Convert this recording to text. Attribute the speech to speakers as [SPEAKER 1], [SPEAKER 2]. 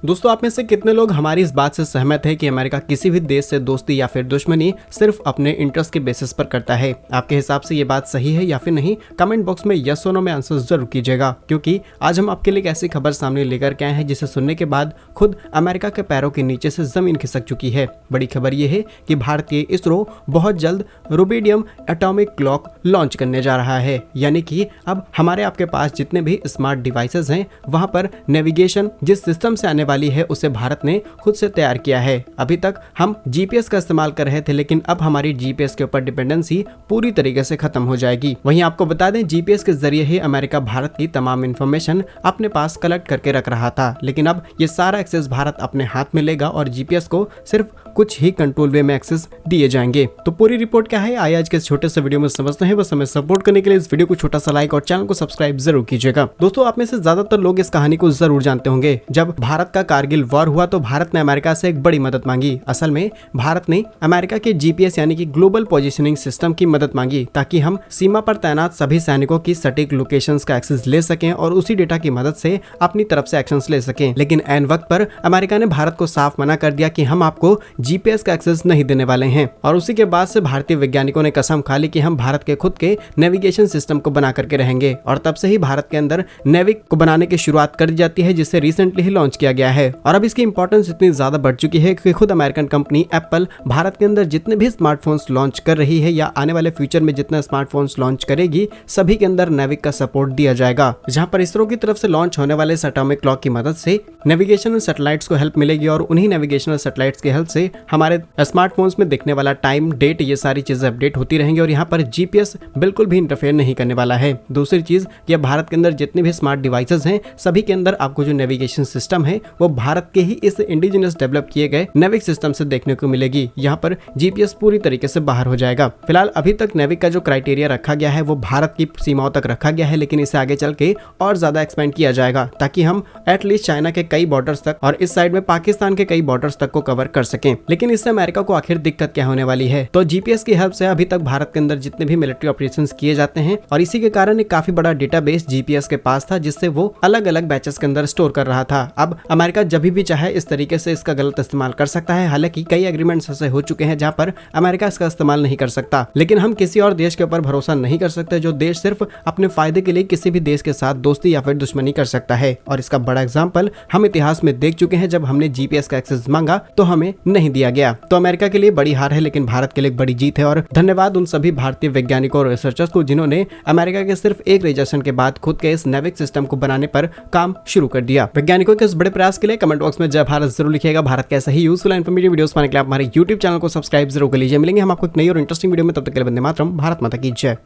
[SPEAKER 1] दोस्तों, आप में से कितने लोग हमारी इस बात से सहमत है कि अमेरिका किसी भी देश से दोस्ती या फिर दुश्मनी सिर्फ अपने इंटरेस्ट के बेसिस पर करता है? आपके हिसाब से ये बात सही है या फिर नहीं? कमेंट बॉक्स में यस और नो में आंसर जरूर कीजिएगा, क्योंकि आज हम आपके लिए एक ऐसी खबर सामने लेकर के आए हैं जिसे सुनने के बाद खुद अमेरिका के पैरों के नीचे से जमीन खिसक चुकी है। बड़ी खबर यह है कि भारतीय इसरो बहुत जल्द रुबिडियम एटॉमिक क्लॉक लॉन्च करने जा रहा है, यानी कि अब हमारे आपके पास जितने भी स्मार्ट डिवाइसेस हैं वहां पर नेविगेशन जिस सिस्टम से आने वाली है उसे भारत ने खुद से तैयार किया है। अभी तक हम जीपीएस का इस्तेमाल कर रहे थे, लेकिन अब हमारी जीपीएस के ऊपर डिपेंडेंसी पूरी तरीके से खत्म हो जाएगी। वहीं आपको बता दें, जीपीएस के जरिए ही अमेरिका भारत की तमाम इंफॉर्मेशन अपने पास कलेक्ट करके रख रहा था, लेकिन अब ये सारा एक्सेस भारत अपने हाथ में लेगा और जीपीएस को सिर्फ कुछ ही कंट्रोल वे में एक्सेस दिए जाएंगे। तो पूरी रिपोर्ट क्या है आइए आज के इस छोटे से वीडियो में समझते हैं। बस हमें सपोर्ट करने के लिए इस वीडियो को छोटा सा लाइक और चैनल को सब्सक्राइब जरूर कीजिएगा। दोस्तों, आप में से ज्यादातर लोग इस कहानी को जरूर जानते होंगे। जब भारत का कारगिल वॉर हुआ तो भारत ने अमेरिका से एक बड़ी मदद मांगी। असल में भारत ने अमेरिका के जीपीएस यानी कि ग्लोबल पोजीशनिंग सिस्टम की मदद मांगी, ताकि हम सीमा पर तैनात सभी सैनिकों की सटीक लोकेशंस का एक्सेस ले सकें और उसी डेटा की मदद से अपनी तरफ से एक्शंस ले सकें। लेकिन ऐन वक्त पर अमेरिका ने भारत को साफ मना कर दिया कि हम आपको जीपीएस का एक्सेस नहीं देने वाले हैं। और उसी के बाद से भारतीय वैज्ञानिकों ने कसम खा ली कि हम भारत के खुद के नेविगेशन सिस्टम को बना करके रहेंगे। और तब से ही भारत के अंदर नेविक को बनाने की शुरुआत कर दी जाती है, जिसे रिसेंटली ही लॉन्च किया गया है। और अब इसकी इंपॉर्टेंस इतनी ज्यादा बढ़ चुकी है कि खुद अमेरिकन कंपनी एप्पल भारत के अंदर जितने भी स्मार्टफोन्स लॉन्च कर रही है या आने वाले फ्यूचर में जितने स्मार्टफोन्स लॉन्च करेगी, सभी के अंदर नेविक का सपोर्ट दिया जाएगा। जहां पर इसरो की तरफ से लॉन्च होने वाले एटॉमिक क्लॉक की मदद से नेविगेशनल सैटेलाइट्स को हेल्प मिलेगी और उन्हीं नेविगेशनल सैटेलाइट्स की हेल्प से हमारे स्मार्टफोन्स में दिखने वाला टाइम, डेट, ये सारी चीजें अपडेट होती रहेंगी और यहाँ पर जीपीएस बिल्कुल भी इंटरफेयर नहीं करने वाला है। दूसरी चीज, ये भारत के अंदर जितने भी स्मार्ट डिवाइसेस हैं सभी के अंदर आपको जो नेविगेशन सिस्टम है वो भारत के ही इस इंडिजिनस डेवलप किए गए नेविक सिस्टम से देखने को मिलेगी। यहाँ पर जीपीएस पूरी तरीके से बाहर हो जाएगा। फिलहाल अभी तक नेविक का जो क्राइटेरिया रखा गया है वो भारत की सीमाओं तक रखा गया है, लेकिन इसे आगे चल के और ज्यादा एक्सपेंड किया जाएगा, ताकि हम एटलीस्ट चाइना के कई बॉर्डर्स तक और इस साइड में पाकिस्तान के कई बॉर्डर्स तक को कवर कर सकें। लेकिन इससे अमेरिका को आखिर दिक्कत क्या होने वाली है? तो जीपीएस की हेल्प से अभी तक भारत के अंदर जितने भी मिलिट्री ऑपरेशंस किए जाते हैं और इसी के कारण एक काफी बड़ा डेटाबेस जीपीएस के पास था, जिससे वो अलग अलग बैचेस के अंदर स्टोर कर रहा था। अब अमेरिका जब भी चाहे इस तरीके से इसका गलत इस्तेमाल कर सकता है। हालांकि कई एग्रीमेंट्स ऐसे हो चुके हैं जहां पर अमेरिका इसका इस्तेमाल नहीं कर सकता, लेकिन हम किसी और देश के ऊपर भरोसा नहीं कर सकते जो देश सिर्फ अपने फायदे के लिए किसी भी देश के साथ दोस्ती या फिर दुश्मनी कर सकता है। और इसका बड़ा एग्जाम्पल हम इतिहास में देख चुके हैं। जब हमने जीपीएस का एक्सेस मांगा तो हमें नहीं दिया गया। तो अमेरिका के लिए बड़ी हार है, लेकिन भारत के लिए बड़ी जीत है। और धन्यवाद उन सभी भारतीय वैज्ञानिकों और रिसर्चर्स को जिन्होंने अमेरिका के सिर्फ एक रिजेक्शन के बाद खुद के इस नेविक सिस्टम को बनाने पर काम शुरू कर दिया। वैज्ञानिकों के इस बड़े प्रयास के लिए कमेंट बॉक्स में जय भारत जरूर लिखिएगा। भारत कैसा ही यूजफुल इन्फॉर्मेटिव वीडियोस पाने के लिए आप हमारे यूट्यूब चैनल को सब्सक्राइब जरूर कर लीजिए। मिलेंगे हम आपको एक नई और इंटरेस्टिंग वीडियो में, तब तक के लिए वंदे मातरम। भारत माता की जय।